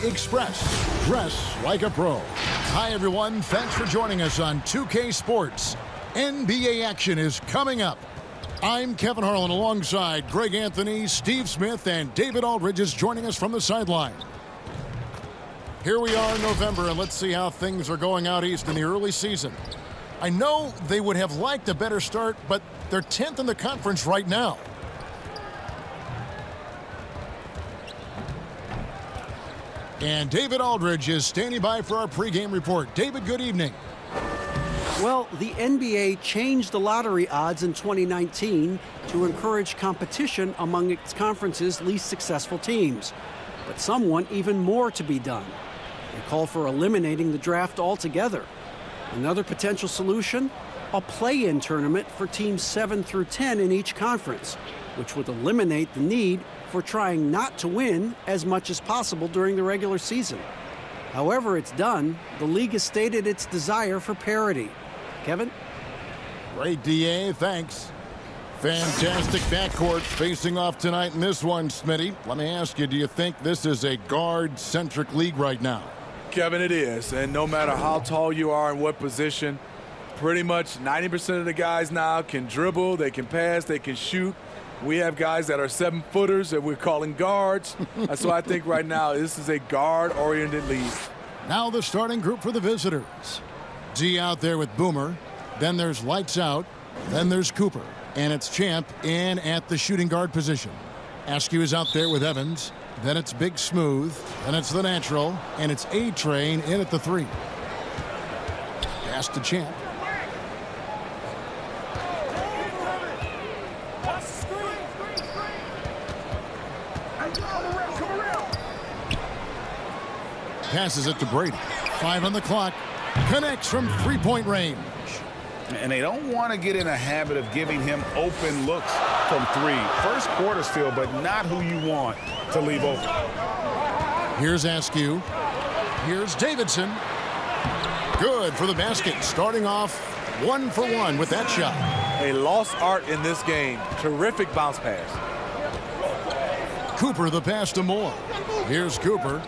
Express. Dress like a pro. Hi, everyone. Thanks for joining us on 2K Sports. NBA action is coming up. I'm Kevin Harlan alongside Greg Anthony, Steve Smith, and David Aldridge is joining us from the sideline. Here we are in November, and let's see how things are going out east in the early season. I know they would have liked a better start, but they're 10th in the conference right now. And David Aldridge is standing by for our pregame report. David, good evening. Well, the NBA changed the lottery odds in 2019 to encourage competition among its conference's least successful teams. But some want even more to be done. They call for eliminating the draft altogether. Another potential solution? A play-in tournament for teams 7 through 10 in each conference, which would eliminate the need for trying not to win as much as possible during the regular season. However it's done, the league has stated its desire for parity. Kevin? Great, DA. Thanks. Fantastic backcourt facing off tonight in this one, Smitty. Let me ask you, do you think this is a guard-centric league right now? Kevin, it is. And no matter how tall you are and what position, pretty much 90% of the guys now can dribble, they can pass, they can shoot. We have guys that are 7-footers that we're calling guards. So I think right now this is a guard-oriented league. Now the starting group for the visitors. D out there with Boomer. Then there's Lights Out. Then there's Cooper. And it's Champ in at the shooting guard position. Askew is out there with Evans. Then it's Big Smooth. Then it's the natural. And it's A-Train in at the 3. Pass to Champ. Passes it to Brady. 5 on the clock. Connects from three-point range. And they don't want to get in a habit of giving him open looks from 3. First quarter still, but not who you want to leave open. Here's Askew. Here's Davidson. Good for the basket. Starting off 1 for 1 with that shot. A lost art in this game. Terrific bounce pass. Cooper the pass to Moore. Here's Cooper.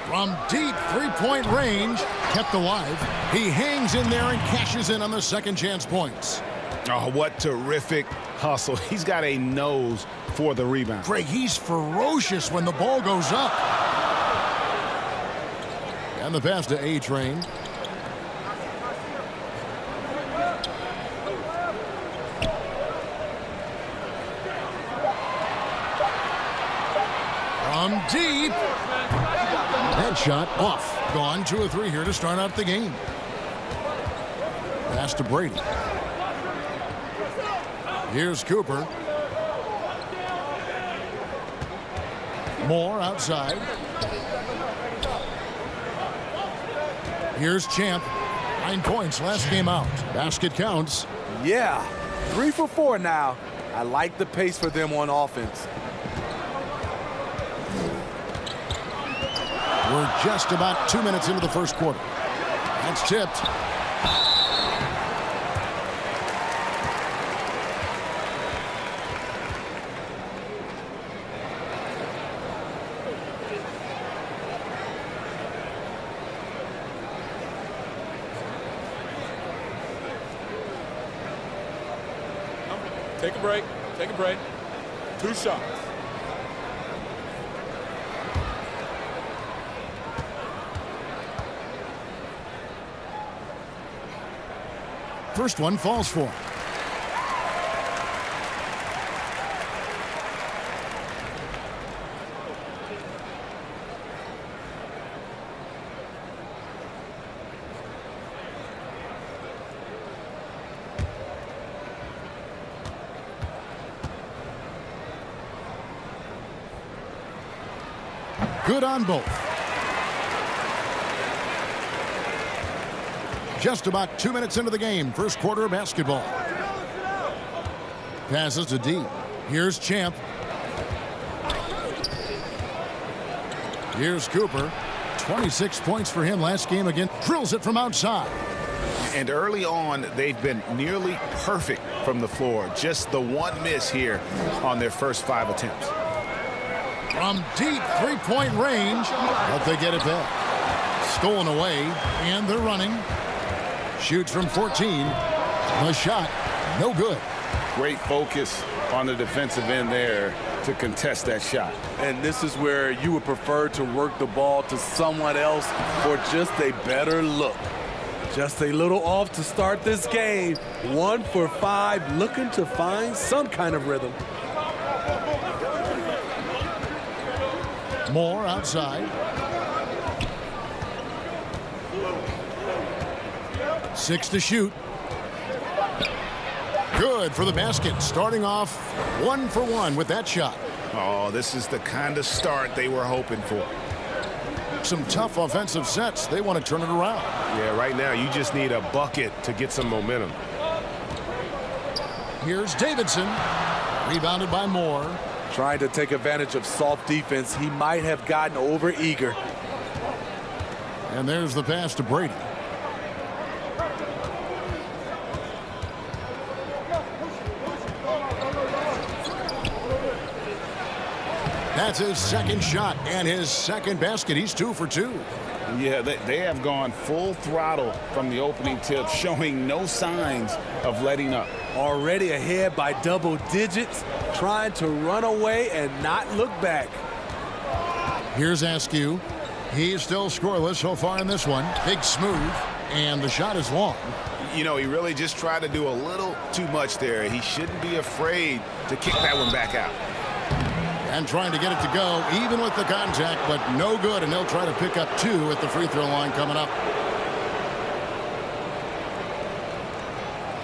From deep three-point range, kept alive. He hangs in there and cashes in on the second chance points. Oh, what terrific hustle. He's got a nose for the rebound. Greg, he's ferocious when the ball goes up. And the pass to A-Train. From deep. That shot off. Gone 2 of 3 here to start out the game. Pass to Brady. Here's Cooper. Moore outside. Here's Champ. 9 points last game out. Basket counts. Yeah, 3 for 4 now. I like the pace for them on offense. We're just about 2 minutes into the first quarter. That's tipped. Take a break. Take a break. 2 shots. First one falls for him. Good on both. Just about 2 minutes into the game. First quarter of basketball. Passes to D. Here's Champ. Here's Cooper. 26 points for him last game again. Drills it from outside. And early on, they've been nearly perfect from the floor. Just the one miss here on their first 5 attempts. From deep three-point range, but they get it back. Stolen away, and they're running. Shoots from 14. The shot, no good. Great focus on the defensive end there to contest that shot. And this is where you would prefer to work the ball to someone else for just a better look. Just a little off to start this game. 1 for 5, looking to find some kind of rhythm. Moore outside. 6 to shoot. Good for the basket. Starting off 1 for 1 with that shot. Oh, this is the kind of start they were hoping for. Some tough offensive sets. They want to turn it around. Yeah, right now you just need a bucket to get some momentum. Here's Davidson. Rebounded by Moore. Trying to take advantage of soft defense. He might have gotten over eager. And there's the pass to Brady. That's his second shot and his second basket. He's 2 for 2. Yeah, they have gone full throttle from the opening tip, showing no signs of letting up. Already ahead by double digits, trying to run away and not look back. Here's Askew. He's still scoreless so far in this one. Big smooth, and the shot is long. You know, he really just tried to do a little too much there. He shouldn't be afraid to kick that one back out. And trying to get it to go, even with the contact, but no good, and they'll try to pick up 2 at the free throw line coming up.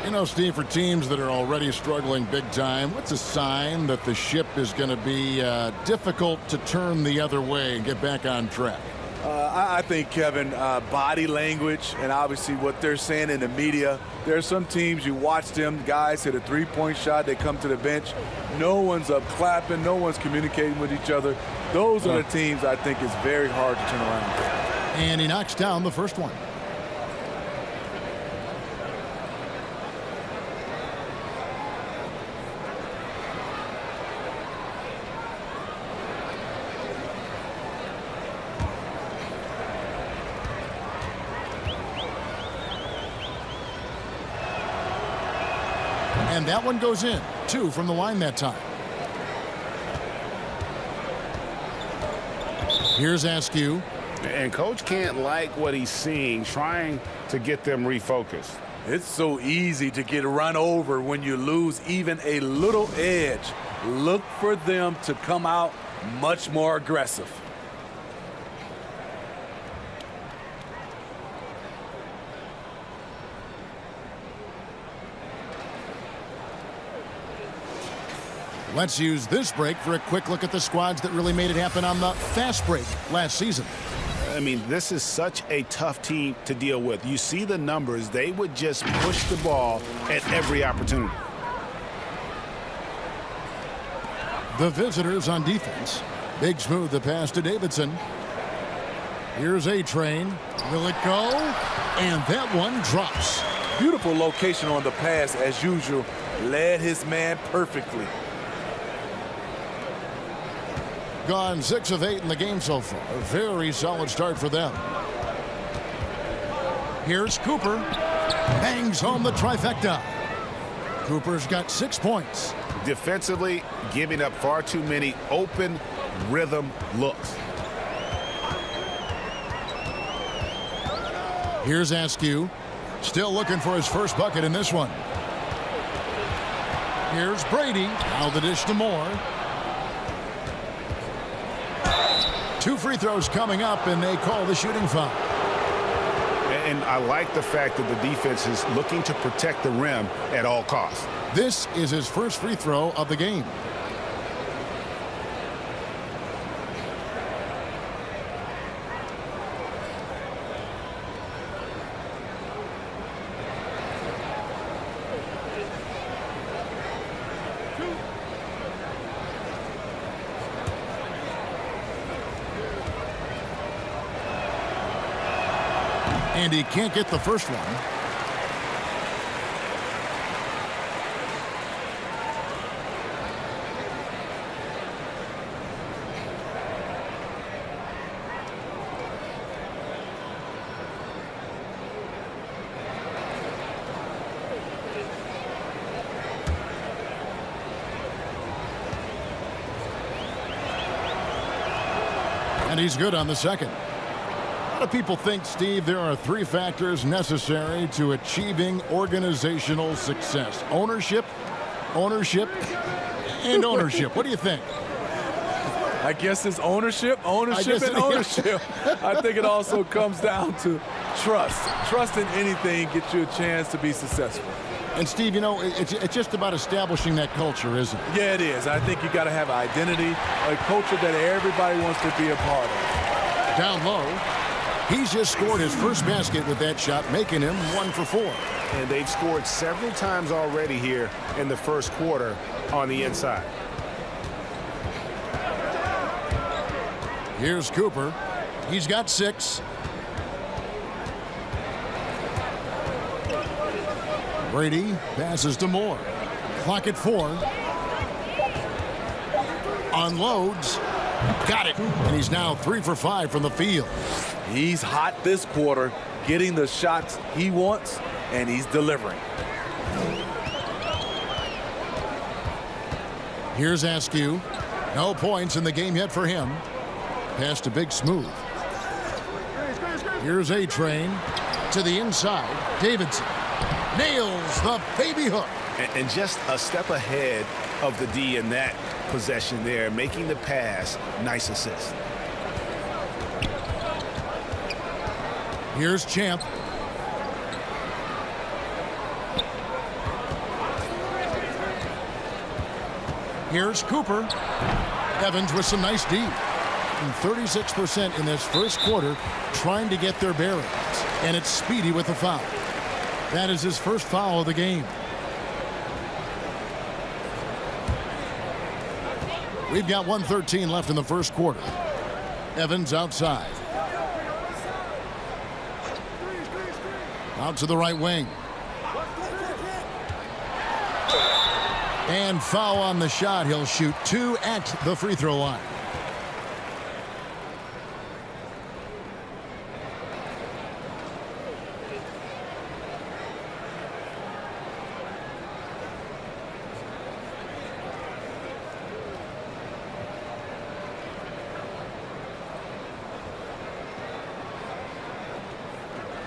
You know, Steve, for teams that are already struggling big time, what's a sign that the ship is going to be difficult to turn the other way and get back on track? I think, Kevin, body language and obviously what they're saying in the media. There are some teams, you watch them, guys hit a three-point shot, they come to the bench. No one's up clapping, no one's communicating with each other. Those are the teams I think is very hard to turn around. And he knocks down the first one. And that one goes in. 2 from the line that time. Here's Askew. And coach can't like what he's seeing, trying to get them refocused. It's so easy to get run over when you lose even a little edge. Look for them to come out much more aggressive. Let's use this break for a quick look at the squads that really made it happen on the fast break last season. I mean, this is such a tough team to deal with. You see the numbers. They would just push the ball at every opportunity. The visitors on defense. Big smooth the pass to Davidson. Here's A-Train. Will it go? And that one drops. Beautiful location on the pass as usual. Led his man perfectly. Gone 6 of 8 in the game so far. A very solid start for them. Here's Cooper. Bangs home the trifecta. Cooper's got 6 points. Defensively, giving up far too many open rhythm looks. Here's Askew. Still looking for his first bucket in this one. Here's Brady. Now the dish to Moore. 2 free throws coming up, and they call the shooting foul. And I like the fact that the defense is looking to protect the rim at all costs. This is his first free throw of the game. And he can't get the first one. And he's good on the second. A lot of people think, Steve, there are 3 factors necessary to achieving organizational success. Ownership, ownership, and ownership. What do you think? I guess it's ownership, and ownership. I think it also comes down to trust. Trust in anything gets you a chance to be successful. And, Steve, you know, it's just about establishing that culture, isn't it? Yeah, it is. I think you got to have an identity, a culture that everybody wants to be a part of. Down low. He's just scored his first basket with that shot, making him 1 for 4. And they've scored several times already here in the first quarter on the inside. Here's Cooper. He's got 6. Brady passes to Moore. Clock at 4. Unloads. Got it. And he's now 3 for 5 from the field. He's hot this quarter, getting the shots he wants, and he's delivering. Here's Askew. No points in the game yet for him. Pass to Big Smooth. Here's A-Train to the inside. Davidson nails the baby hook. And just a step ahead of the D in that possession there, making the pass. Nice assist. Here's Champ. Here's Cooper. Evans with some nice D. And 36% in this first quarter trying to get their bearings. And it's Speedy with the foul. That is his first foul of the game. We've got 1:13 left in the first quarter. Evans outside. Out to the right wing. And foul on the shot. He'll shoot 2 at the free throw line.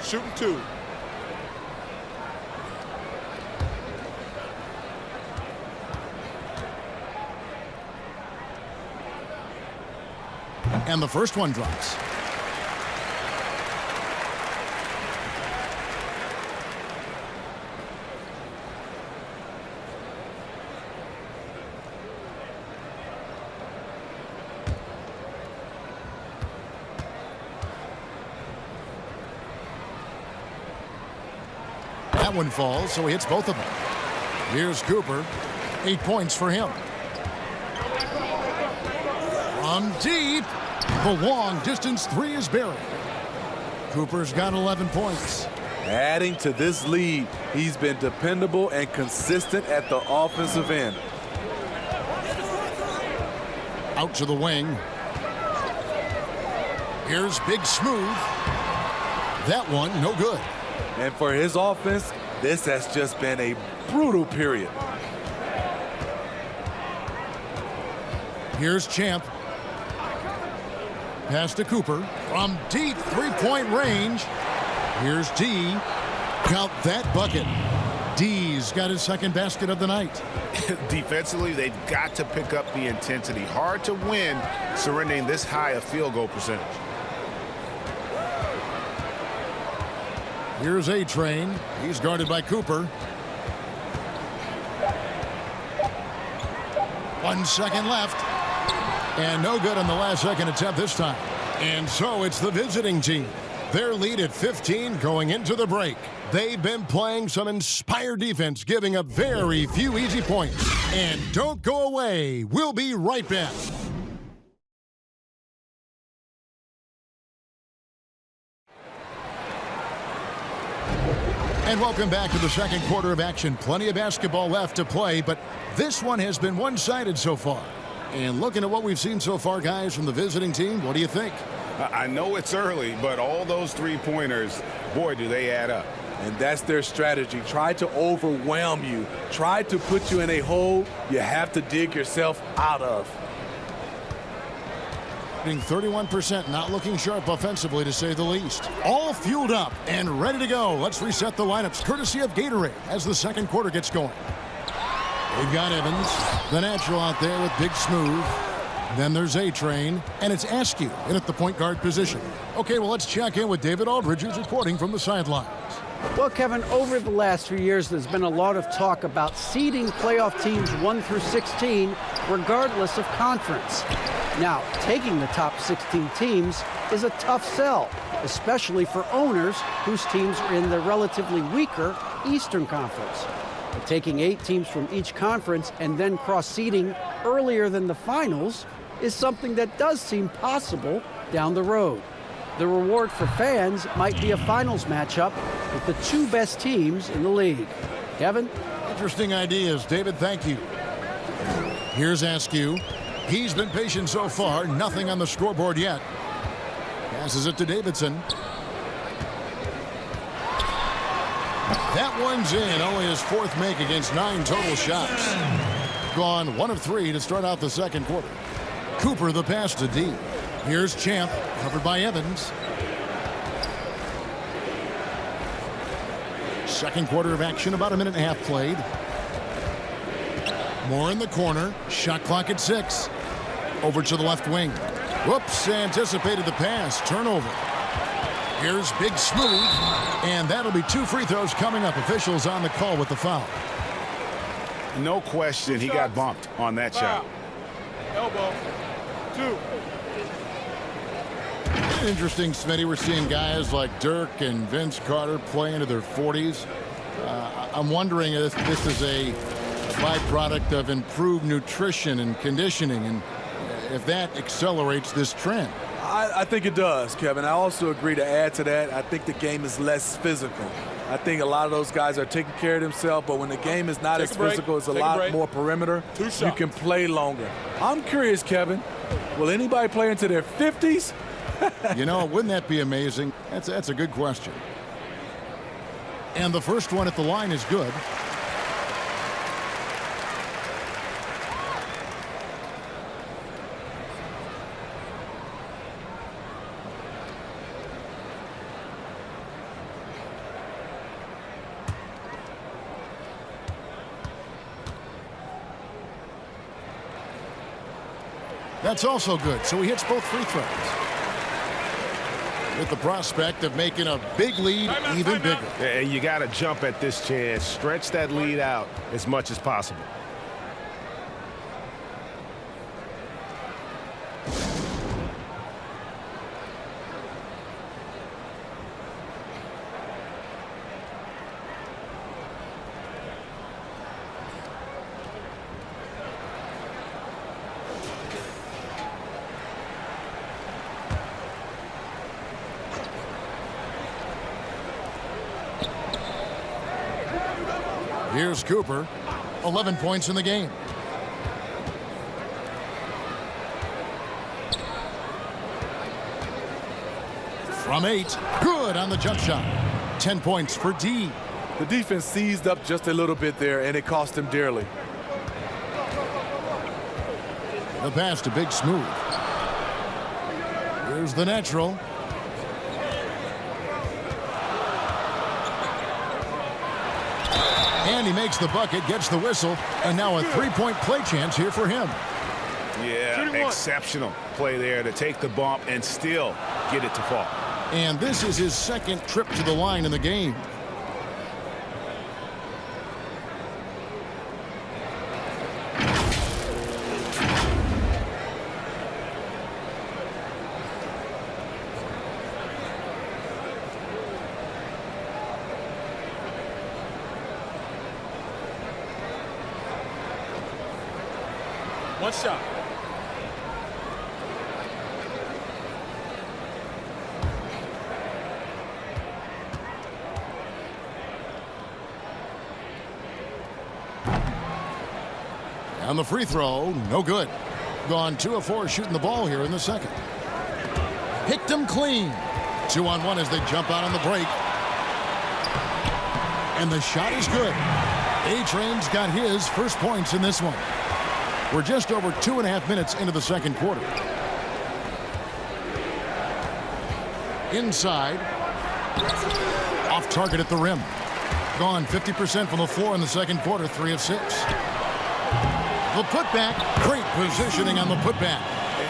Shooting 2. And the first one drops. That one falls, so he hits both of them. Here's Cooper. 8 points for him. From deep. The long distance 3 is buried. Cooper's got 11 points. Adding to this lead, he's been dependable and consistent at the offensive end. Out to the wing. Here's Big Smooth. That one, no good. And for his offense, this has just been a brutal period. Here's Champ. Pass to Cooper from deep 3-point range. Here's D. Count that bucket. D's got his second basket of the night. Defensively, they've got to pick up the intensity. Hard to win surrendering this high a field goal percentage. Here's A-Train. He's guarded by Cooper. 1 second left. And no good on the last second attempt this time. And so it's the visiting team. Their lead at 15 going into the break. They've been playing some inspired defense, giving up very few easy points. And don't go away. We'll be right back. And welcome back to the second quarter of action. Plenty of basketball left to play, but this one has been one-sided so far. And looking at what we've seen so far, guys, from the visiting team, what do you think? I know it's early, but all those three-pointers, boy, do they add up. And that's their strategy. Try to overwhelm you. Try to put you in a hole you have to dig yourself out of. Shooting 31%, not looking sharp offensively to say the least. All fueled up and ready to go. Let's reset the lineups courtesy of Gatorade as the second quarter gets going. They've got Evans, the natural out there with Big Smooth. Then there's A-Train, and it's Askew in at the point guard position. Okay, well, let's check in with David Aldridge, who's reporting from the sidelines. Well, Kevin, over the last few years, there's been a lot of talk about seeding playoff teams 1 through 16, regardless of conference. Now, taking the top 16 teams is a tough sell, especially for owners whose teams are in the relatively weaker Eastern Conference. But taking 8 teams from each conference and then cross-seeding earlier than the finals is something that does seem possible down the road. The reward for fans might be a finals matchup with the 2 best teams in the league. Kevin? Interesting ideas, David. Thank you. Here's Askew. He's been patient so far. Nothing on the scoreboard yet. Passes it to Davidson. That one's in. Only his 4th make against 9 total shots. Gone 1 of 3 to start out the second quarter. Cooper the pass to D. Here's Champ, covered by Evans. Second quarter of action, about a minute and a half played. More in the corner. Shot clock at 6. Over to the left wing. Whoops, anticipated the pass. Turnover. Here's Big Smooth. And that'll be 2 free throws coming up. Officials on the call with the foul. No question, he got bumped on that shot. Elbow. 2. Interesting, Smitty. We're seeing guys like Dirk and Vince Carter play into their 40s. I'm wondering if this is a byproduct of improved nutrition and conditioning, and if that accelerates this trend. I think it does, Kevin. I also agree to add to that. I think the game is less physical. I think a lot of those guys are taking care of themselves, but when the game is not as physical, it's a lot more perimeter. You can play longer. I'm curious, Kevin, will anybody play into their 50s? You know, wouldn't that be amazing? That's a good question. And the first one at the line is good. That's also good, so he hits both free throws. With the prospect of making a big lead even bigger. Yeah, you got to jump at this chance. Stretch that lead out as much as possible. Here's Cooper, 11 points in the game. From 8, good on the jump shot. 10 points for D. The defense seized up just a little bit there, and it cost him dearly. The pass to Big Smooth. Here's the natural. And he makes the bucket, gets the whistle, and now a three-point play chance here for him. Yeah, exceptional play there to take the bump and still get it to fall. And this is his second trip to the line in the game. One shot. On the free throw, no good. Gone 2 of 4 shooting the ball here in the second. Picked him clean. 2-on-1 as they jump out on the break. And the shot is good. A-Train's got his first points in this one. We're just over 2.5 minutes into the second quarter. Inside. Off target at the rim. Gone 50% from the floor in the second quarter, 3 of 6. The putback, great positioning on the putback.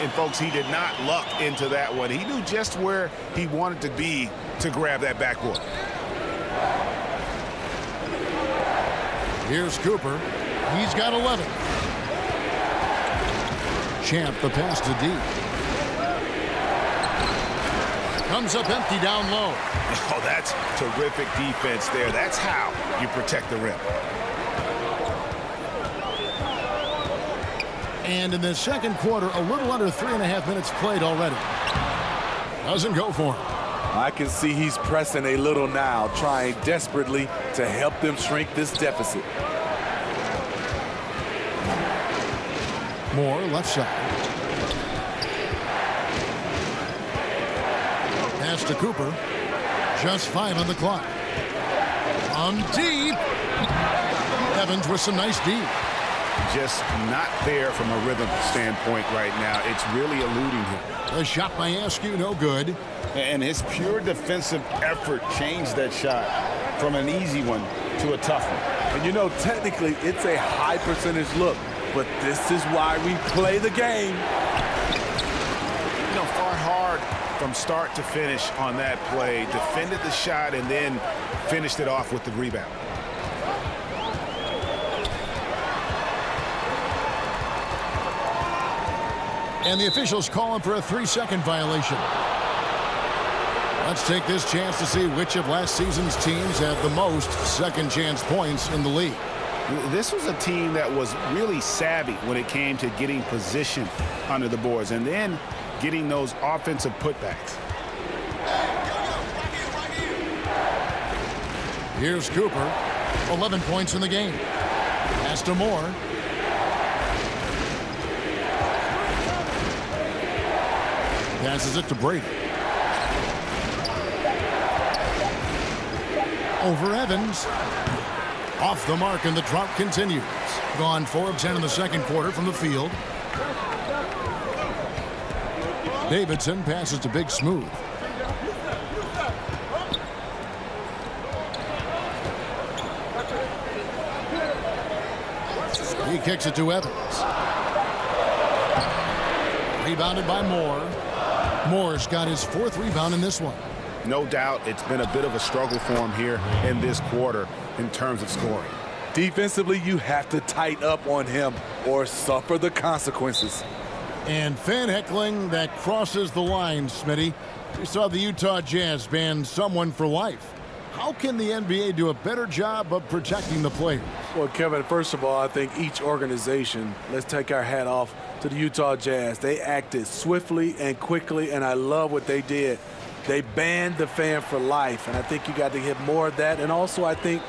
And folks, he did not luck into that one. He knew just where he wanted to be to grab that backboard. Here's Cooper. He's got 11. Champ, the pass to D. Comes up empty down low. Oh, that's terrific defense there. That's how you protect the rim. And in the second quarter, a little under 3.5 minutes played already. Doesn't go for him. I can see he's pressing a little now, trying desperately to help them shrink this deficit. Moore, left side. Pass to Cooper. Just 5 on the clock. From deep. Evans with some nice deep. Just not there from a rhythm standpoint right now. It's really eluding him. The shot by Askew, no good. And his pure defensive effort changed that shot from an easy one to a tough one. And you know, technically, it's a high percentage look, but this is why we play the game. You know, far hard from start to finish on that play. Defended the shot and then finished it off with the rebound. And the officials calling for a 3-second violation. Let's take this chance to see which of last season's teams have the most second chance points in the league. This was a team that was really savvy when it came to getting position under the boards and then getting those offensive putbacks. Here's Cooper. 11 points in the game. Pass to Moore. Passes it to Brady. Over Evans. Off the mark, and the drought continues. Gone 4 of 10 in the second quarter from the field. Davidson passes to Big Smooth. He kicks it to Evans. Rebounded by Moore. Moore's got his 4th rebound in this one. No doubt it's been a bit of a struggle for him here in this quarter in terms of scoring. Defensively, you have to tighten up on him or suffer the consequences. And fan heckling that crosses the line, Smitty. We saw the Utah Jazz ban someone for life. How can the NBA do a better job of protecting the players? Well, Kevin, first of all, I think each organization, let's take our hat off to the Utah Jazz. They acted swiftly and quickly, and I love what they did. They banned the fan for life, and I think you got to get more of that. And also, I think,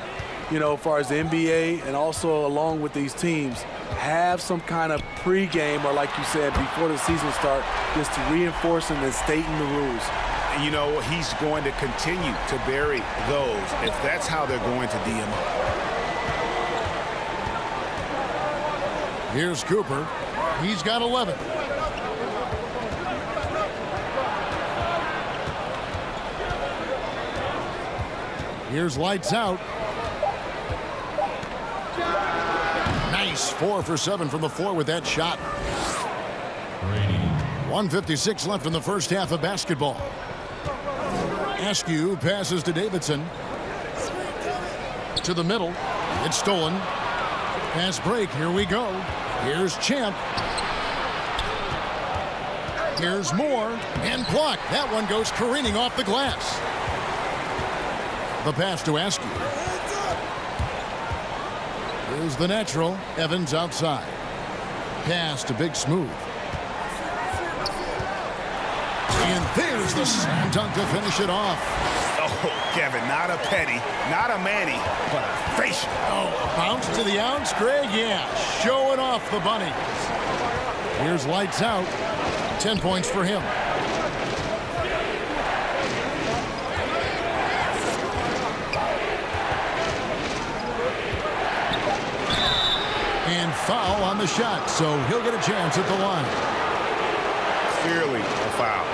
you know, as far as the NBA and also along with these teams, have some kind of pregame or, like you said, before the season starts, just to reinforce and stating the rules. You know, he's going to continue to bury those if that's how they're going to DM up. Here's Cooper. He's got 11. Here's lights out. Nice 4 for 7 from the floor with that shot. 1:56 left in the first half of basketball. Askew passes to Davidson. To the middle. It's stolen. Pass break. Here we go. Here's Champ. Here's Moore. And blocked. That one goes careening off the glass. The pass to Askew. Here's the natural. Evans outside. Pass to Big Smooth. And there's the slam dunk to finish it off. Oh, Kevin, not a penny, not a Manny, but a facial. Oh, bounce to the ounce, Greg. Yeah, showing off the bunny. Here's lights out. 10 points for him. And foul on the shot, so he'll get a chance at the line. Clearly a foul.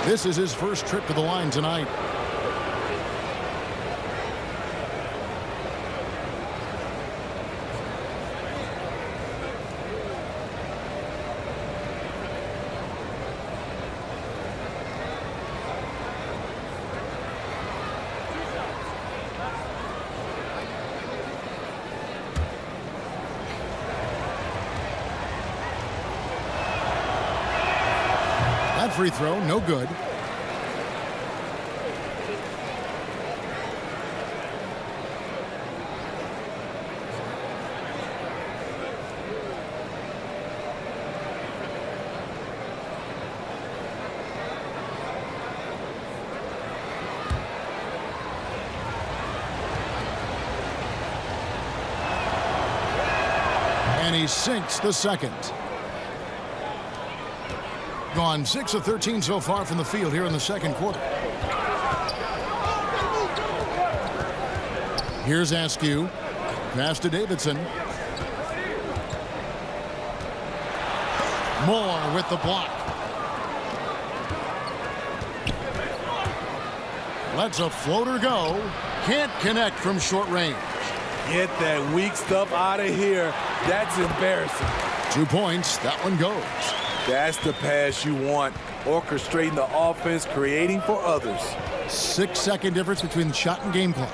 This is his first trip to the line tonight. That free throw, no good. And he sinks the second. Gone 6 of 13 so far from the field here in the second quarter. Here's Askew. Pass to Davidson. Moore with the block. Lets a floater go. Can't connect from short range. Get that weak stuff out of here. That's embarrassing. 2 points. That one goes. That's the pass you want. Orchestrating the offense, creating for others. 6-second difference between the shot and game clock.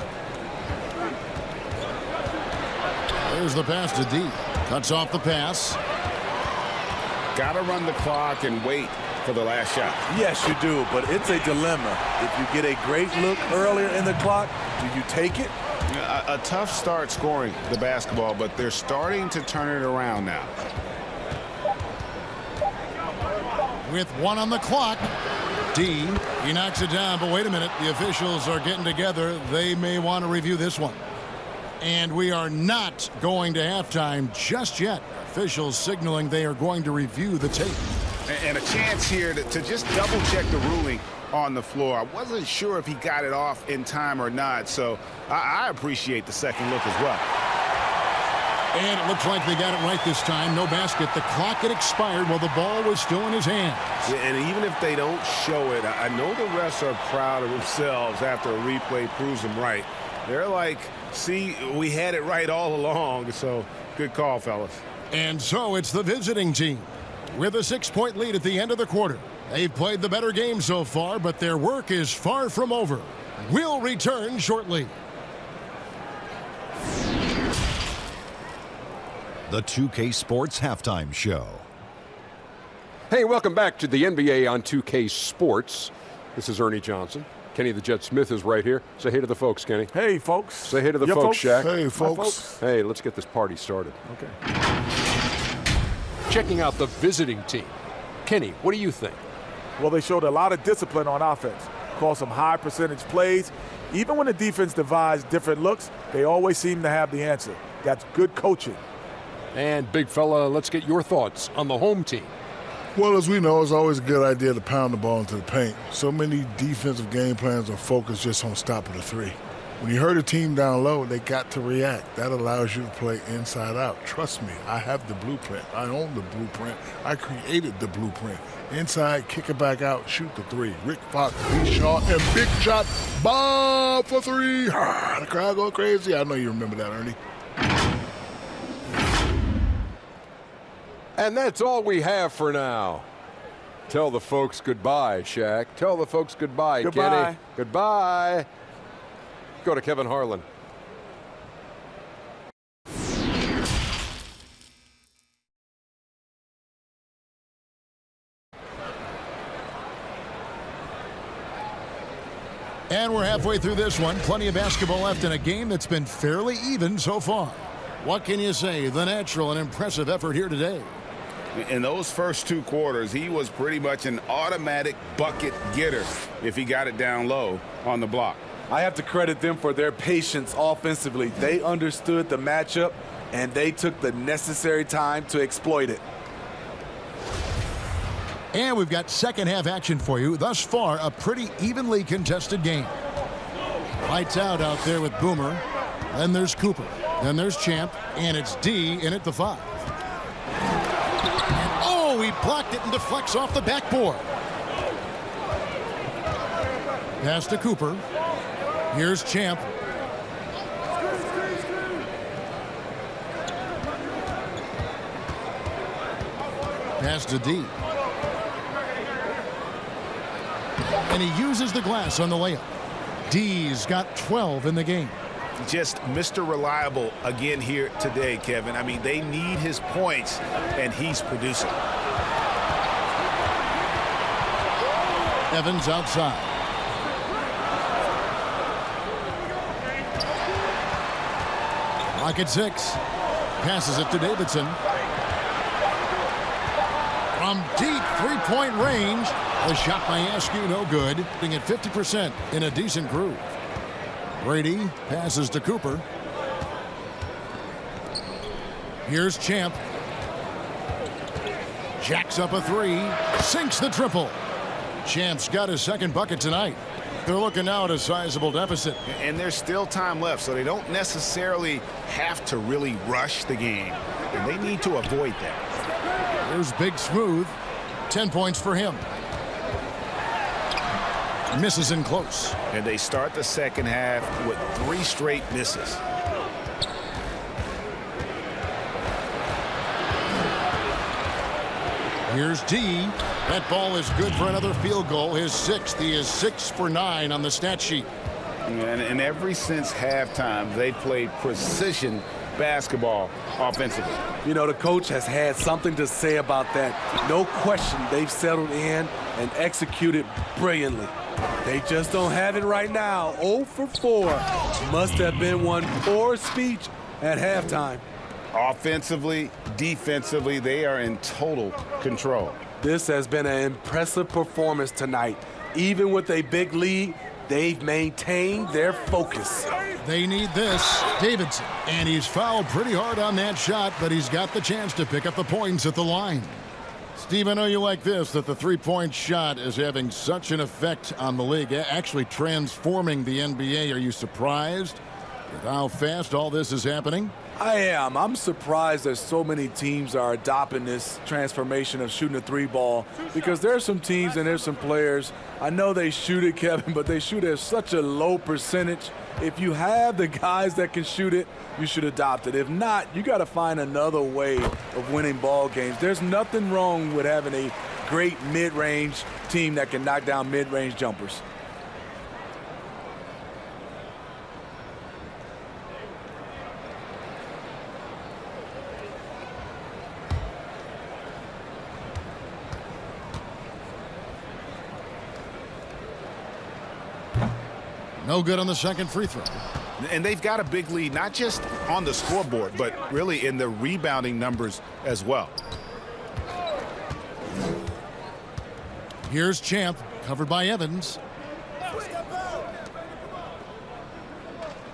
There's the pass to D. Cuts off the pass. Got to run the clock and wait for the last shot. Yes, you do, but it's a dilemma. If you get a great look earlier in the clock, do you take it? A tough start scoring the basketball, but they're starting to turn it around now. With 1 on the clock, D, he knocks it down, but wait a minute, the officials are getting together. They may want to review this one. And we are not going to halftime just yet. Officials signaling they are going to review the tape. And a chance here to just double check the ruling on the floor. I wasn't sure if he got it off in time or not, so I appreciate the second look as well. And it looks like they got it right this time. No basket. The clock had expired while the ball was still in his hands. And even if they don't show it, I know the refs are proud of themselves after a replay proves them right. They're like, see, we had it right all along. So good call, fellas. And so it's the visiting team with a 6-point lead at the end of the quarter. They've played the better game so far, but their work is far from over. We'll return shortly. The 2K Sports Halftime Show. Hey, welcome back to the NBA on 2K Sports. This is Ernie Johnson. Kenny the Jet Smith is right here. Say hey to the folks, Kenny. Hey, folks. Say hey to the folks, Shaq. Hey, folks. Hey, let's get this party started. Okay. Checking out the visiting team. Kenny, what do you think? Well, they showed a lot of discipline on offense. Called some high percentage plays. Even when the defense devised different looks, they always seem to have the answer. That's good coaching. And big fella, let's get your thoughts on the home team. Well, as we know, it's always a good idea to pound the ball into the paint. So many defensive game plans are focused just on stopping the three. When you hurt a team down low, they got to react. That allows you to play inside out. Trust me, I have the blueprint. I own the blueprint. I created the blueprint. Inside, kick it back out, shoot the three. Rick Fox, B. Shaw, and big shot, Bob for three. The crowd go crazy. I know you remember that, Ernie. And that's all we have for now. Tell the folks goodbye, Shaq. Tell the folks goodbye, Goodbye. Kenny. Goodbye. Go to Kevin Harlan. And we're halfway through this one. Plenty of basketball left in a game that's been fairly even so far. What can you say? The natural and impressive effort here today. In those first 2 quarters, he was pretty much an automatic bucket getter if he got it down low on the block. I have to credit them for their patience offensively. They understood the matchup, and they took the necessary time to exploit it. And we've got second half action for you. Thus far, a pretty evenly contested game. Lights out there with Boomer. Then there's Cooper. Then there's Champ. And it's D in at the 5. And oh, he blocked it and deflects off the backboard. Pass to Cooper. Here's Champ. Pass to D. And he uses the glass on the layup. D's got 12 in the game. Just Mr. Reliable again here today, Kevin. I mean, they need his points, and he's producing. Evans outside. Lock at 6. Passes it to Davidson. From deep three-point range. The shot by Askew, no good. Being at 50% in a decent groove. Brady passes to Cooper. Here's Champ. Jacks up a 3. Sinks the triple. Champ's got his second bucket tonight. They're looking now at a sizable deficit. And there's still time left, so they don't necessarily have to really rush the game. And they need to avoid that. Here's Big Smooth. 10 points for him. Misses in close. And they start the second half with 3 straight misses. Here's D. That ball is good for another field goal. His 6th. He is 6 for 9 on the stat sheet. And ever since halftime, they played precision basketball offensively. You know, the coach has had something to say about that. No question, they've settled in and executed brilliantly. They just don't have it right now. 0 for 4. Must have been one poor speech at halftime. Offensively, defensively, they are in total control. This has been an impressive performance tonight. Even with a big lead, they've maintained their focus. They need this. Davidson. And he's fouled pretty hard on that shot, but he's got the chance to pick up the points at the line. Steve, I know you like this, that the three-point shot is having such an effect on the league, actually transforming the NBA. Are you surprised with how fast all this is happening? I am. I'm surprised that so many teams are adopting this transformation of shooting a 3-ball, because there's some teams and there's some players. I know they shoot it, Kevin, but they shoot at such a low percentage. If you have the guys that can shoot it, you should adopt it. If not, you got to find another way of winning ball games. There's nothing wrong with having a great mid-range team that can knock down mid-range jumpers. No good on the second free throw. And they've got a big lead, not just on the scoreboard, but really in the rebounding numbers as well. Here's Champ, covered by Evans.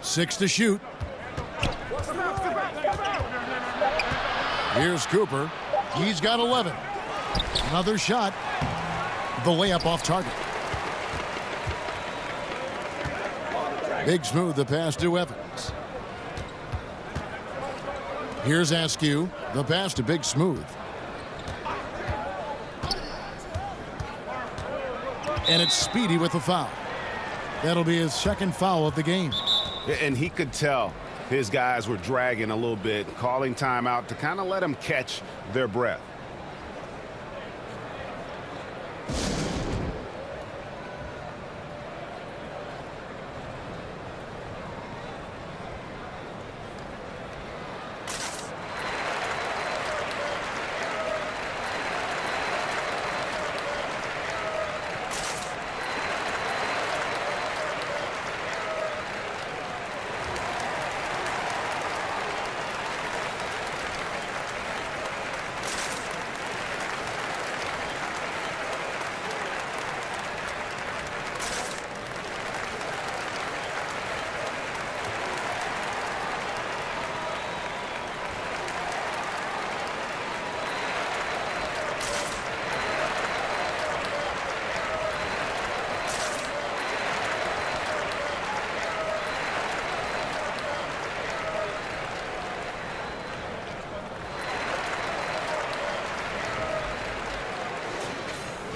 6 to shoot. Here's Cooper. He's got 11. Another shot. The layup off target. Big Smooth, the pass to Evans. Here's Askew, the pass to Big Smooth. And it's Speedy with the foul. That'll be his second foul of the game. And he could tell his guys were dragging a little bit, calling timeout to kind of let them catch their breath.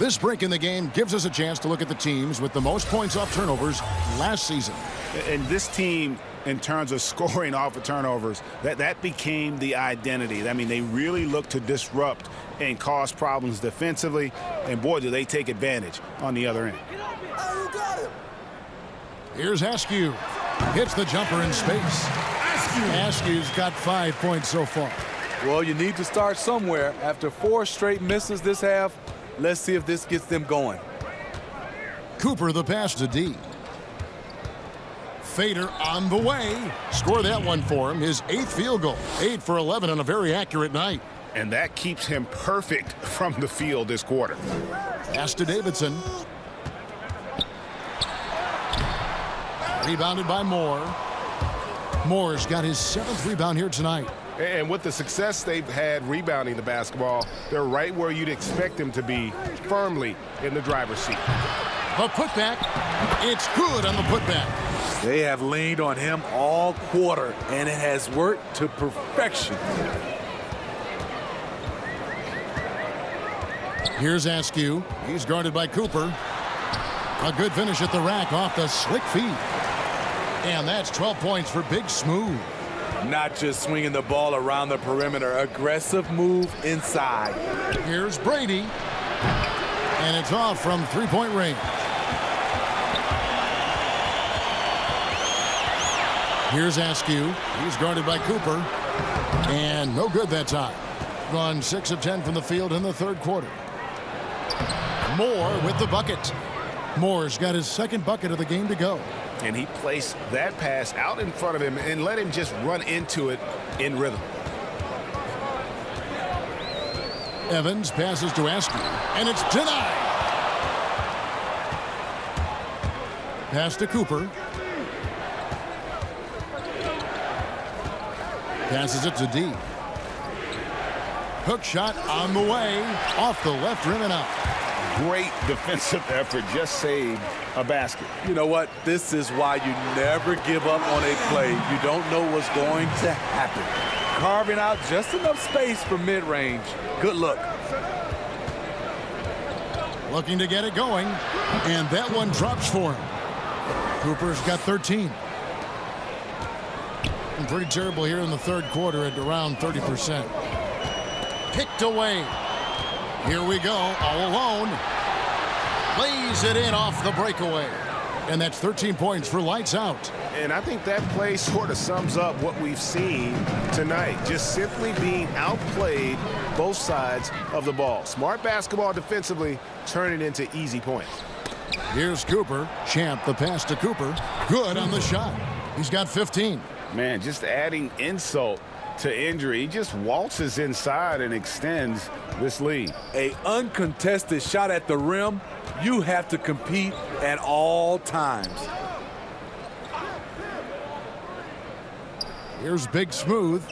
This break in the game gives us a chance to look at the teams with the most points off turnovers last season. And this team, in terms of scoring off of turnovers, that became the identity. I mean, they really look to disrupt and cause problems defensively, and boy, do they take advantage on the other end. Here's Askew. Hits the jumper in space. Askew's got 5 points so far. Well, you need to start somewhere. After 4 straight misses this half, let's see if this gets them going. Cooper the pass to D. Fader on the way. Score that one for him. His 8th field goal. 8 for 11 on a very accurate night. And that keeps him perfect from the field this quarter. Pass to Davidson. Rebounded by Moore. Moore's got his 7th rebound here tonight. And with the success they've had rebounding the basketball, they're right where you'd expect them to be, firmly in the driver's seat. The putback. It's good on the putback. They have leaned on him all quarter, and it has worked to perfection. Here's Askew. He's guarded by Cooper. A good finish at the rack off the slick feed. And that's 12 points for Big Smooth. Not just swinging the ball around the perimeter. Aggressive move inside. Here's Brady. And it's off from three-point range. Here's Askew. He's guarded by Cooper. And no good that time. Gone 6 of 10 from the field in the third quarter. Moore with the bucket. Moore's got his 2nd bucket of the game to go. And he placed that pass out in front of him and let him just run into it in rhythm. Evans passes to Askew, and it's denied. Pass to Cooper. Passes it to D. Hook shot on the way. Off the left rim and out. Great defensive effort. Just saved a basket. You know what? This is why you never give up on a play. You don't know what's going to happen. Carving out just enough space for mid-range. Good look. Looking to get it going. And that one drops for him. Cooper's got 13. And pretty terrible here in the third quarter at around 30%. Picked away. Here we go, all alone. Lays it in off the breakaway. And that's 13 points for lights out. And I think that play sort of sums up what we've seen tonight. Just simply being outplayed both sides of the ball. Smart basketball defensively, turning into easy points. Here's Cooper. Champ the pass to Cooper. Good on the shot. He's got 15. Man, just adding insult to injury. He just waltzes inside and extends this lead. A uncontested shot at the rim. You have to compete at all times. Here's Big Smooth.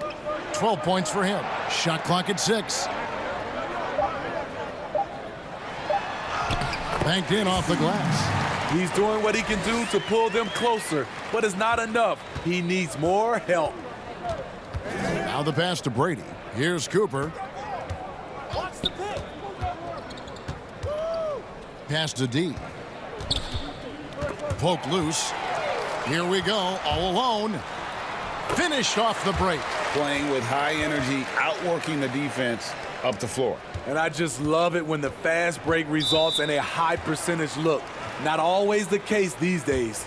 12 points for him. Shot clock at 6. Banked in off the glass. He's doing what he can do to pull them closer, but it's not enough. He needs more help. Now the pass to Brady. Here's Cooper. Pass to D. Poked loose. Here we go, all alone. Finished off the break. Playing with high energy, outworking the defense up the floor. And I just love it when the fast break results in a high percentage look. Not always the case these days.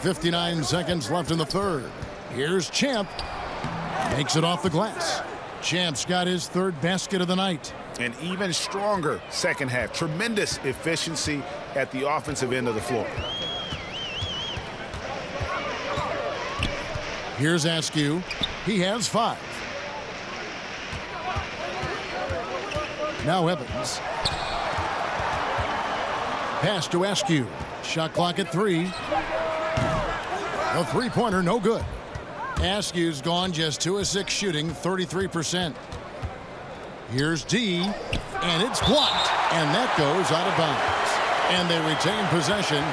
.59 seconds left in the third. Here's Champ. Makes it off the glass. Champ's got his 3rd basket of the night. An even stronger second half. Tremendous efficiency at the offensive end of the floor. Here's Askew. He has 5. Now Evans. Pass to Askew. Shot clock at 3. A three-pointer, no good. Askew's gone just 2 of 6 shooting, 33%. Here's D, and it's blocked, and that goes out of bounds. And they retain possession.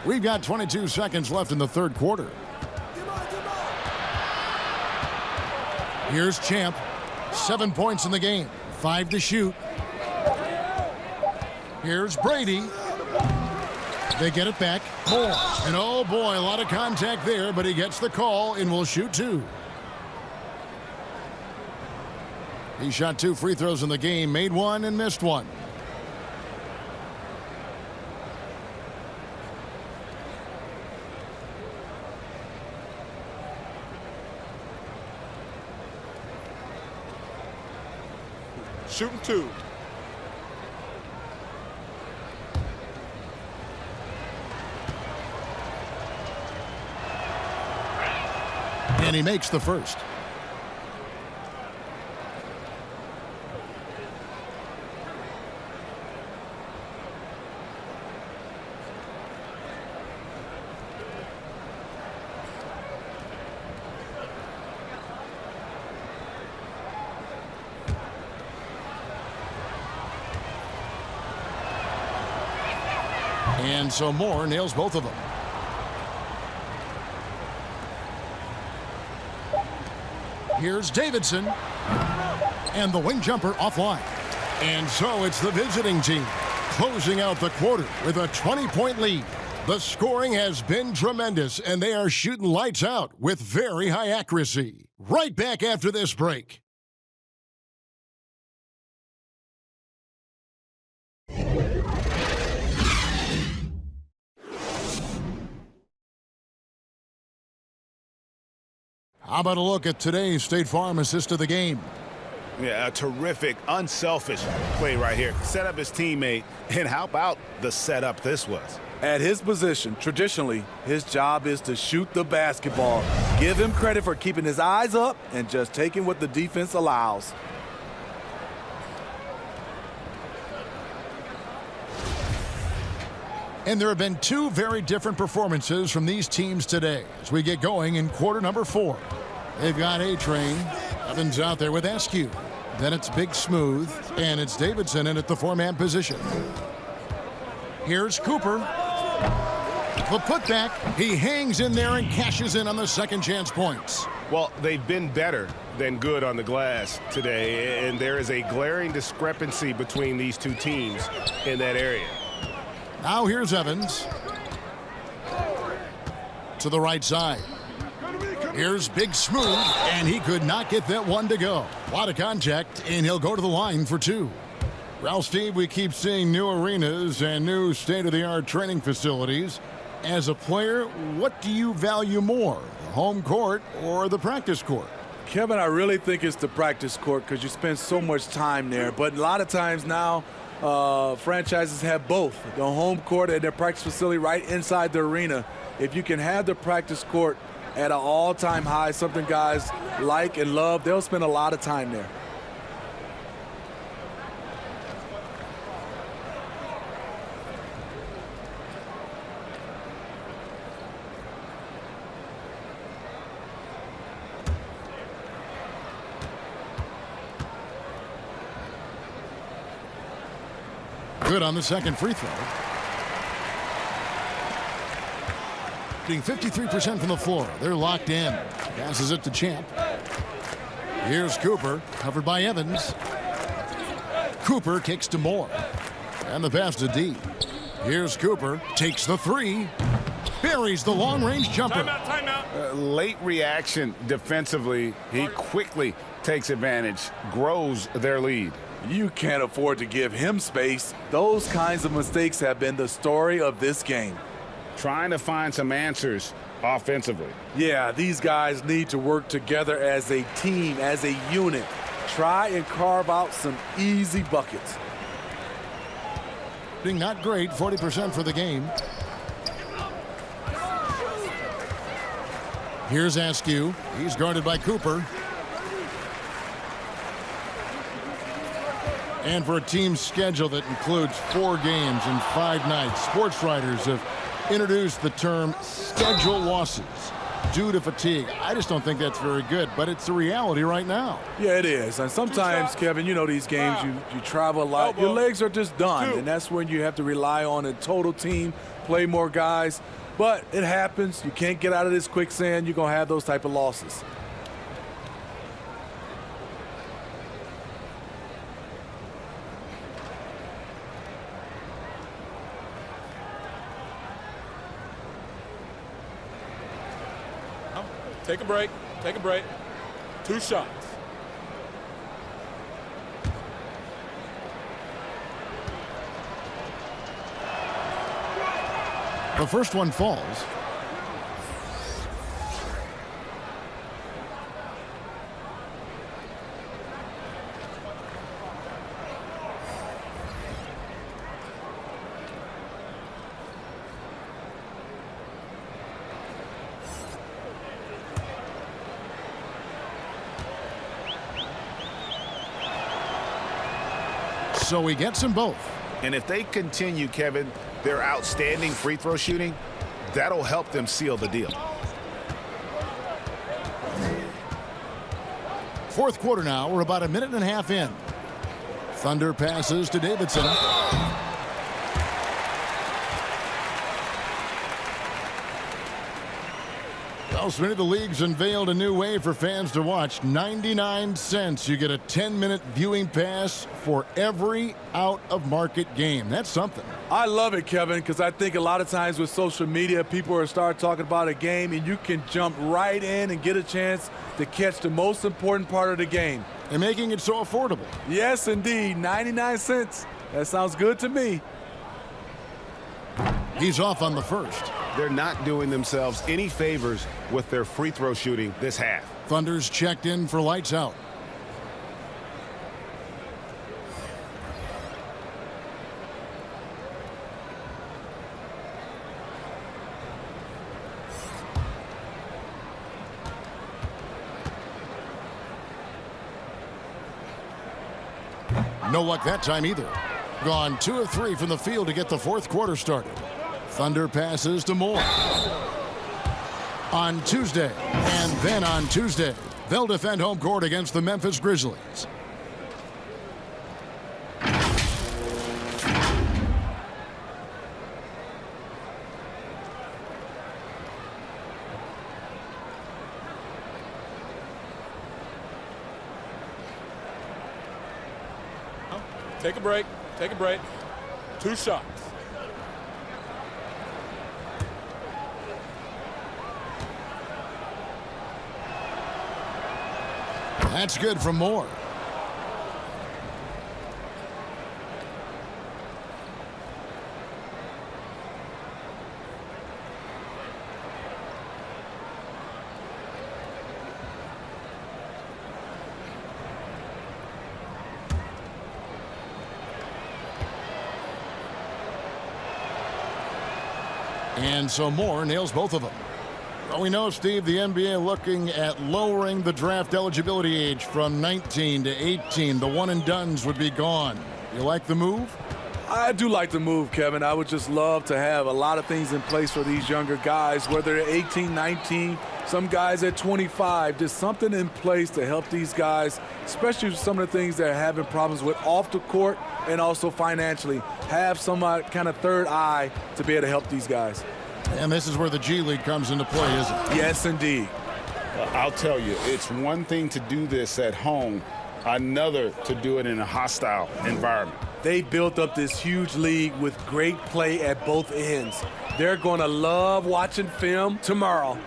We've got 22 seconds left in the third quarter. Here's Champ. 7 points in the game. 5 to shoot. Here's Brady. They get it back. More. And oh boy, a lot of contact there, but he gets the call and will shoot 2. He shot 2 free throws in the game, made 1 and missed 1. Shooting 2. And he makes the first. And so Moore nails both of them. Here's Davidson. And the wing jumper offline. And so it's the visiting team closing out the quarter with a 20-point lead. The scoring has been tremendous, and they are shooting lights out with very high accuracy. Right back after this break. How about a look at today's State Farm assist of the game? Yeah, a terrific, unselfish play right here. Set up his teammate, and how about the setup this was? At his position, traditionally, his job is to shoot the basketball. Give him credit for keeping his eyes up and just taking what the defense allows. And there have been 2 very different performances from these teams today as we get going in quarter number 4. They've got A-Train. Evans out there with Askew. Then it's Big Smooth, and it's Davidson in at the 4-man position. Here's Cooper. The putback. He hangs in there and cashes in on the second chance points. Well, they've been better than good on the glass today, and there is a glaring discrepancy between these 2 teams in that area. Now here's Evans. To the right side. Here's Big Smooth, and he could not get that one to go. A lot of contact, and he'll go to the line for 2. Well, Steve, we keep seeing new arenas and new state-of-the-art training facilities. As a player, what do you value more, the home court or the practice court? Kevin, I really think it's the practice court because you spend so much time there. But a lot of times now, franchises have both, the home court and their practice facility right inside the arena. If you can have the practice court at an all-time high, something guys like and love, they'll spend a lot of time there. Good on the second free throw. Being 53% from the floor. They're locked in. Passes it to Champ. Here's Cooper, covered by Evans. Cooper kicks to Moore. And the pass to D. Here's Cooper, takes the 3. Buries the long-range jumper. Timeout. Late reaction defensively. He quickly takes advantage, grows their lead. You can't afford to give him space. Those kinds of mistakes have been the story of this game. Trying to find some answers offensively. Yeah, these guys need to work together as a team, as a unit. Try and carve out some easy buckets. Being not great, 40% for the game. Here's Askew. He's guarded by Cooper. And for a team schedule that includes 4 games and 5 nights, sports writers have introduced the term schedule losses due to fatigue. I just don't think that's very good, but it's the reality right now. Yeah, it is. And sometimes, Kevin, you know these games, you travel a lot. Your legs are just done, and that's when you have to rely on a total team, play more guys. But it happens. You can't get out of this quicksand. You're going to have those type of losses. Take a break. Take a break. 2 shots. The first one falls. So he gets them both. And if they continue, Kevin, their outstanding free throw shooting, that'll help them seal the deal. Fourth quarter now. We're about a minute and a half in. Thunder passes to Davidson. Well, Smitty, the league's unveiled a new way for fans to watch. 99 cents. You get a 10-minute viewing pass for every out-of-market game. That's something. I love it, Kevin, because I think a lot of times with social media, people are start talking about a game, and you can jump right in and get a chance to catch the most important part of the game. And making it so affordable. Yes, indeed. 99 cents. That sounds good to me. He's off on the first. They're not doing themselves any favors with their free throw shooting this half. Thunder's checked in for lights out. No luck that time either. Gone 2 of 3 from the field to get the fourth quarter started. Thunder passes to Moore. On Tuesday, and then on Tuesday, they'll defend home court against the Memphis Grizzlies. Take a break. Take a break. 2 shots. That's good from Moore. And so Moore nails both of them. Well, we know, Steve, the NBA looking at lowering the draft eligibility age from 19 to 18. The one-and-dones would be gone. You like the move? I do like the move, Kevin. I would just love to have a lot of things in place for these younger guys, whether they're 18, 19, some guys at 25. Just something in place to help these guys, especially some of the things they're having problems with off the court and also financially. Have some kind of third eye to be able to help these guys. And this is where the G League comes into play, isn't it? Yes, indeed. I'll tell you, it's one thing to do this at home, another to do it in a hostile environment. They built up this huge league with great play at both ends. They're going to love watching film tomorrow.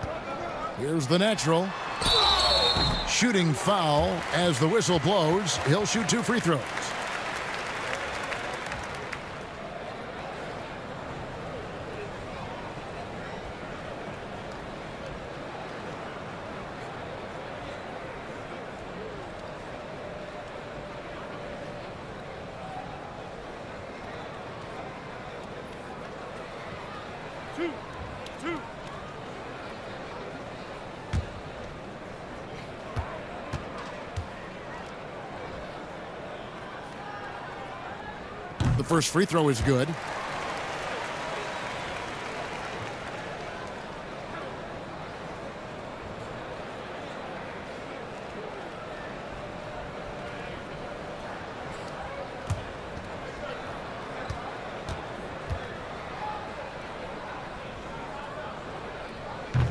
Here's the natural. Shooting foul as the whistle blows. He'll shoot 2 free throws. first free throw is good.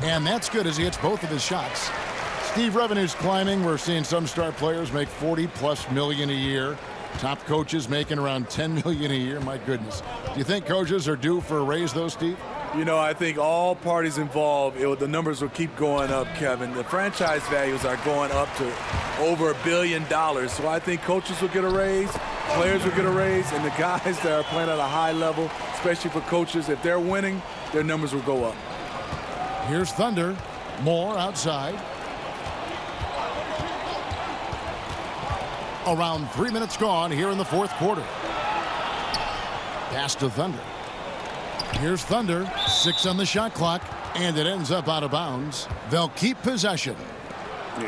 And that's good as he hits both of his shots. Steve, revenue's climbing. We're seeing some star players make $40+ million a year. Top coaches making around $10 million a year. My goodness. Do you think coaches are due for a raise, though, Steve? You know, I think all parties involved, the numbers will keep going up, Kevin. The franchise values are going up to over $1 billion. So I think coaches will get a raise, players will get a raise, and the guys that are playing at a high level, especially for coaches, if they're winning, their numbers will go up. Here's Thunder. Moore outside. Around 3 minutes gone here in the fourth quarter. Pass to Thunder. Here's Thunder. 6 on the shot clock, and it ends up out of bounds. They'll keep possession.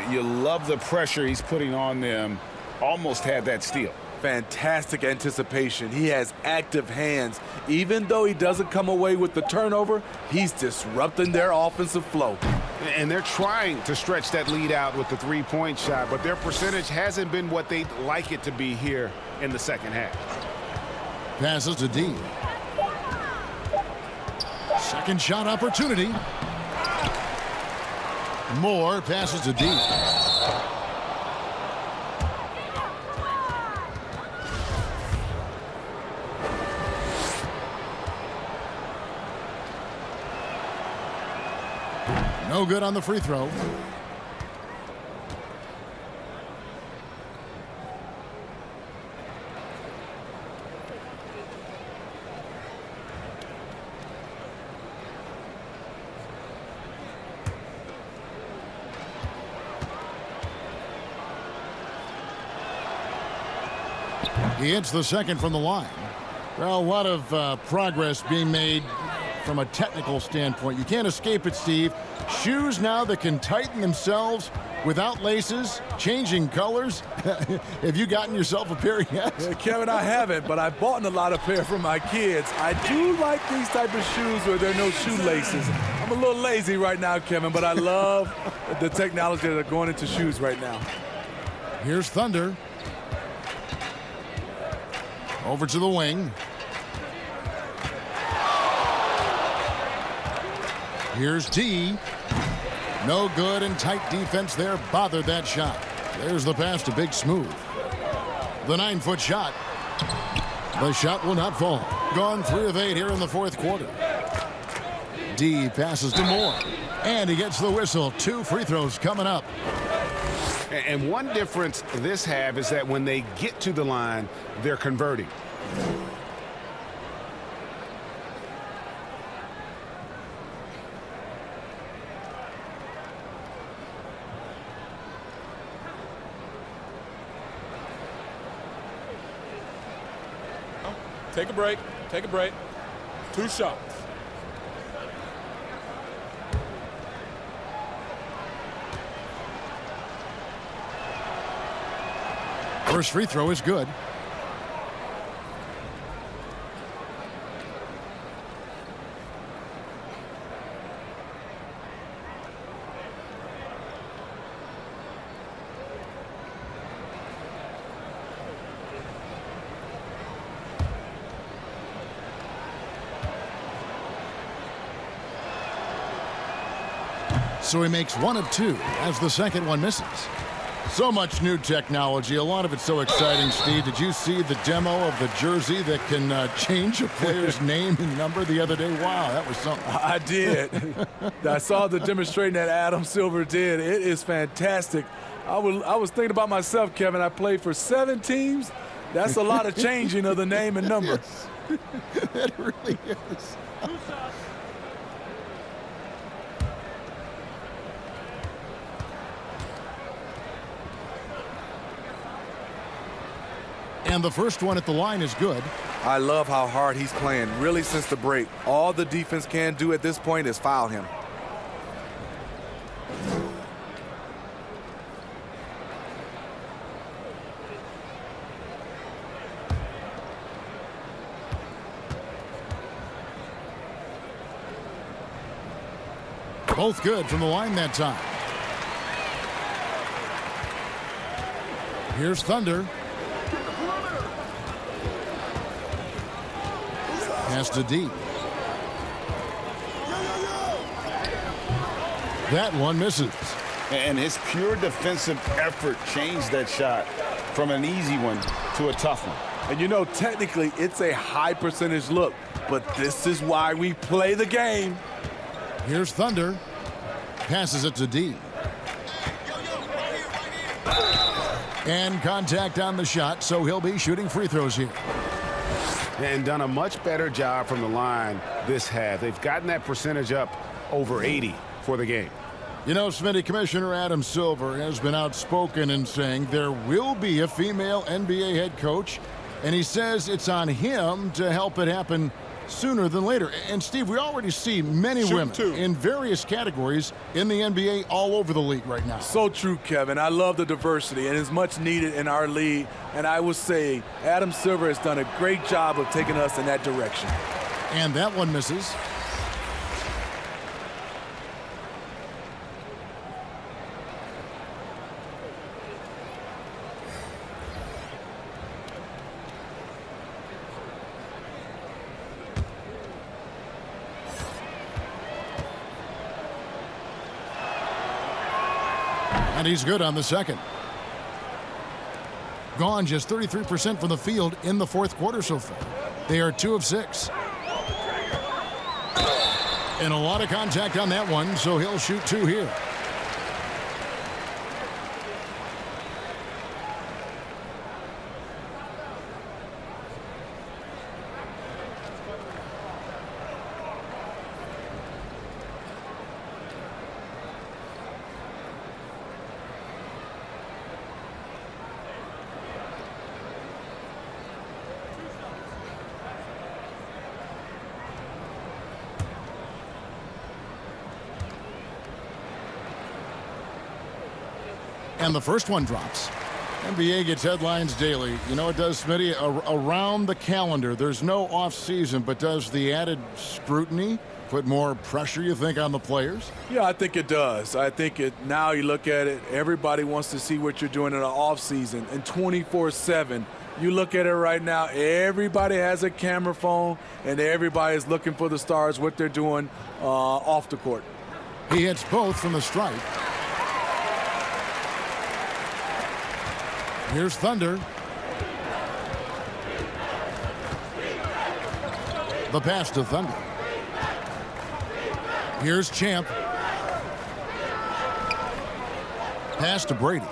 You love the pressure he's putting on them. Almost had that steal. Fantastic anticipation. He has active hands. Even though he doesn't come away with the turnover, he's disrupting their offensive flow. And they're trying to stretch that lead out with the three-point shot, but their percentage hasn't been what they'd like it to be here in the second half. Passes to D. Second shot opportunity. Moore passes to D. No good on the free throw. He hits the second from the line. Well, a lot of progress being made from a technical standpoint. You can't escape it, Steve. Shoes now that can tighten themselves without laces, changing colors. Have you gotten yourself a pair yet? Yeah, Kevin, I haven't, but I've bought a lot of pair for my kids. I do like these type of shoes where there are no shoelaces. I'm a little lazy right now, Kevin, but I love the technology that are going into shoes right now. Here's Thunder. Over to the wing. Here's D. No good, and tight defense there bothered that shot. There's the pass to Big Smooth. The 9-foot shot. The shot will not fall. Gone 3 of 8 here in the fourth quarter. D passes to Moore. And he gets the whistle. 2 free throws coming up. And one difference this half is that when they get to the line, they're converting. Take a break. Take a break. 2 shots. First free throw is good. So he makes 1 of 2 as the second one misses. So much new technology. A lot of it's so exciting, Steve. Did you see the demo of the jersey that can change a player's name and number the other day? Wow, that was something. I did. I saw the demonstration that Adam Silver did. It is fantastic. I was thinking about myself, Kevin. I played for 7 teams. That's a lot of changing of the name and number. Yes. That really is. And the first one at the line is good. I love how hard he's playing, really, since the break. All the defense can do at this point is foul him. Both good from the line that time. Here's Thunder. Pass to D. That one misses. And his pure defensive effort changed that shot from an easy one to a tough one. And you know, technically, it's a high percentage look, but this is why we play the game. Here's Thunder. Passes it to D. And contact on the shot, so he'll be shooting free throws here. And done a much better job from the line this half. They've gotten that percentage up over 80 for the game. You know, Smitty, Commissioner Adam Silver has been outspoken in saying there will be a female NBA head coach, and he says it's on him to help it happen sooner than later. And, Steve, we already see many women in various categories in the NBA all over the league right now. So true, Kevin. I love the diversity, and it's much needed in our league. And I would say Adam Silver has done a great job of taking us in that direction. And that one misses. And he's good on the second. Gone just 33% from the field in the fourth quarter so far. They are 2 of 6. And a lot of contact on that one, so he'll shoot 2 here. And the first one drops. NBA gets headlines daily. You know it does, Smitty? Around the calendar. There's no off season, but does the added scrutiny put more pressure, you think, on the players? Yeah, I think it does. I think now you look at it, everybody wants to see what you're doing in the off season. And 24/7, you look at it right now, everybody has a camera phone, and everybody is looking for the stars, what they're doing off the court. He hits both from the stripe. Here's Thunder. The pass to Thunder. Here's Champ. Pass to Brady.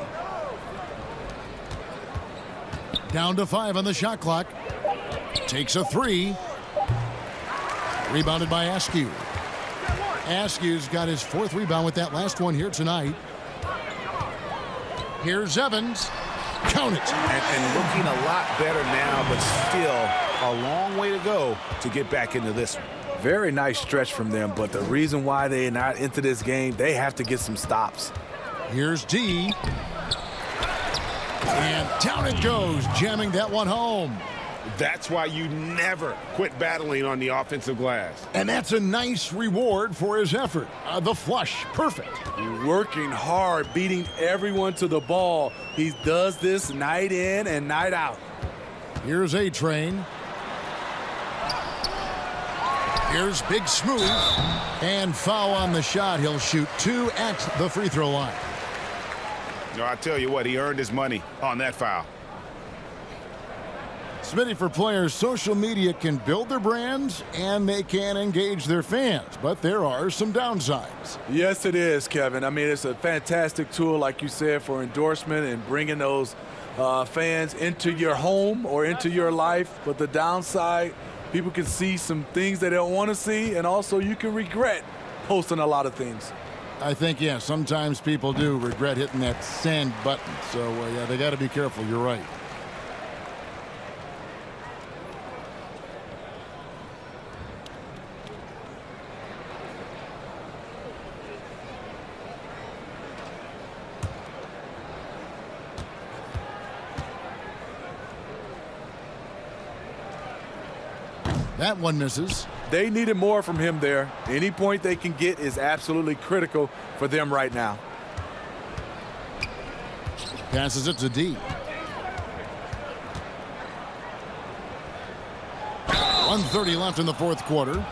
Down to 5 on the shot clock. Takes a 3. Rebounded by Askew. Askew's got his 4th rebound with that last one here tonight. Here's Evans. Count it. And looking a lot better now, but still a long way to go to get back into this one. Very nice stretch from them, but the reason why they're not into this game, they have to get some stops. Here's D. And down it goes, jamming that one home. That's why you never quit battling on the offensive glass. And that's a nice reward for his effort. The flush, perfect. Working hard, beating everyone to the ball. He does this night in and night out. Here's A-Train. Here's Big Smooth. And foul on the shot. He'll shoot 2 at the free throw line. No, I tell you what, he earned his money on that foul. Smitty, for players, social media can build their brands and they can engage their fans, but there are some downsides. Yes, it is, Kevin. I mean, it's a fantastic tool, like you said, for endorsement and bringing those fans into your home or into your life. But the downside, people can see some things they don't want to see, and also you can regret posting a lot of things. I think, yeah, sometimes people do regret hitting that send button. So, yeah, they got to be careful. You're right. That one misses. They needed more from him there. Any point they can get is absolutely critical for them right now. Passes it to D. 1:30 left in the fourth quarter.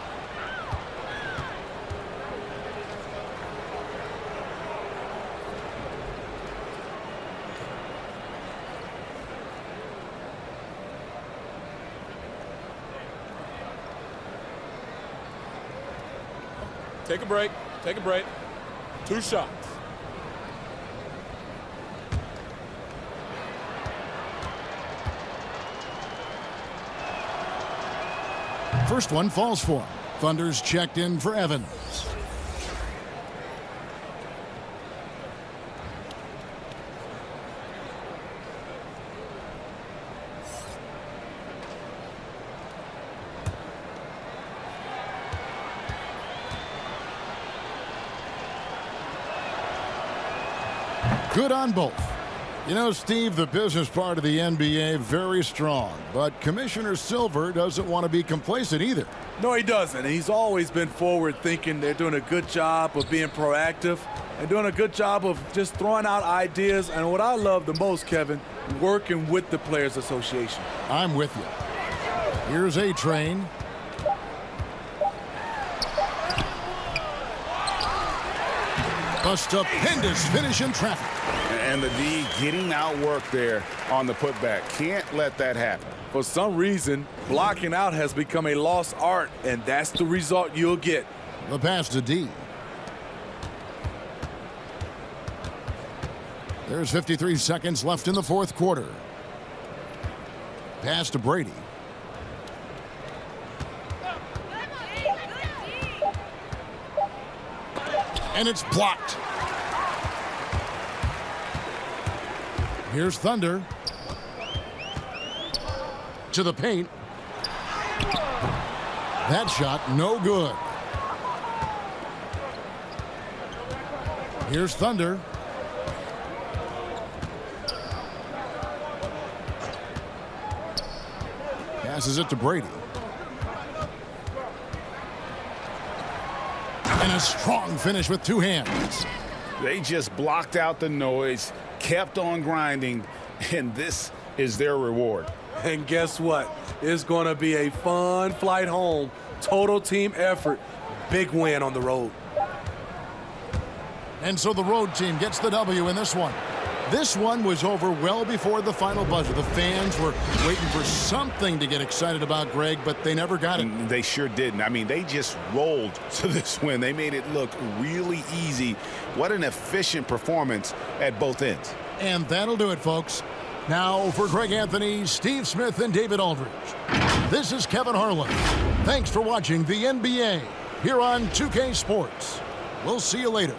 Take a break. Take a break. 2 shots. First one falls for him. Thunder's checked in for Evans. Good on both. You know, Steve, the business part of the NBA, very strong. But Commissioner Silver doesn't want to be complacent either. No, he doesn't. He's always been forward thinking. They're doing a good job of being proactive and doing a good job of just throwing out ideas. And what I love the most, Kevin, working with the Players Association. I'm with you. Here's A-Train. A stupendous finish in traffic. And the D getting outworked there on the putback. Can't let that happen. For some reason, blocking out has become a lost art, and that's the result you'll get. The pass to D. There's 53 seconds left in the fourth quarter. Pass to Brady. And it's blocked. Here's Thunder. To the paint. That shot, no good. Here's Thunder. Passes it to Brady. And a strong finish with 2 hands. They just blocked out the noise, kept on grinding, and this is their reward. And guess what? It's going to be a fun flight home. Total team effort. Big win on the road. And so the road team gets the W in this one. This one was over well before the final buzzer. The fans were waiting for something to get excited about, Greg, but they never got it. And they sure didn't. I mean, they just rolled to this win. They made it look really easy. What an efficient performance at both ends. And that'll do it, folks. Now for Greg Anthony, Steve Smith, and David Aldridge, this is Kevin Harlan. Thanks for watching the NBA here on 2K Sports. We'll see you later.